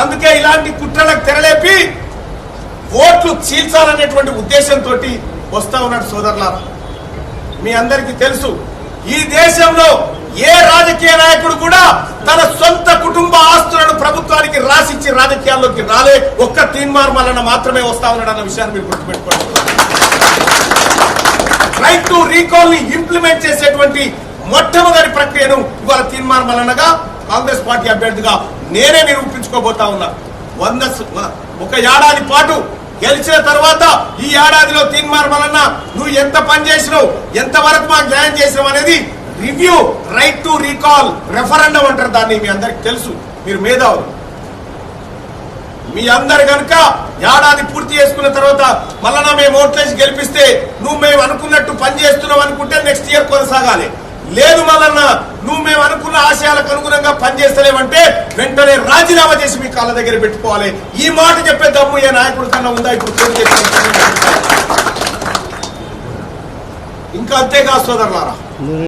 అందుకే ఇలాంటి కుట్రలకు తెరలేపి ఓట్లు చీల్చాలనేటువంటి ఉద్దేశంతో వస్తా ఉన్నాడు సోదరులారా. మీ అందరికీ తెలుసు, ఈ దేశంలో ఏ రాజకీయ నాయకుడు కూడా తన సొంత కుటుంబ ఆస్తులను ప్రభుత్వానికి రాసిచ్చి రాజకీయాల్లోకి రాలే. ఒక్క తీన్మార్ మల్లన్న మాత్రమే వస్తా ఉన్నాడు అన్న విషయాన్ని మీరు గుర్తుపెట్టుకోండి. రైట్ టు రీకాల్ ని ఇంప్లిమెంట్ చేసేటువంటి మొట్టమొదటి ప్రక్రియను ఇవాళ తీన్మార్ మల్లన్నగా కాంగ్రెస్ పార్టీ అభ్యర్థిగా నేనే నిరూపించుకోబోతా ఉన్నా. ఒక ఏడాది పాటు గెలిచిన తర్వాత ఈ ఏడాదిలో తీన్మార్ మల్లన్న నువ్వు ఎంత పని చేసినావు, ఎంత వరకు మాకు న్యాయం చేసినావు అనేది review, right to recall referendum అంటారు దాన్ని. మీ అందరికి తెలుసు, మీరు మేధావులు. మీ అందరు కనుక ఏడాది పూర్తి చేసుకున్న తర్వాత మల్లన్న మేము ఓట్లేసి గెలిపిస్తే నువ్వు మేము అనుకున్నట్టు పని చేస్తున్నావు అనుకుంటే నెక్స్ట్ ఇయర్ కొనసాగాలి. లేదు మల్లన్న నువ్వు మేము అనుకున్న ఆశయాలకు అనుగుణంగా పనిచేస్తలేమంటే వెంటనే రాజీనామా చేసి మీ కాళ్ళ దగ్గర పెట్టుకోవాలి. ఈ మాట చెప్పే దమ్ము ఏ నాయకుడి కన్నా ఉందా ఇప్పుడు? ఇంకా అంతేగా సోదరులారా.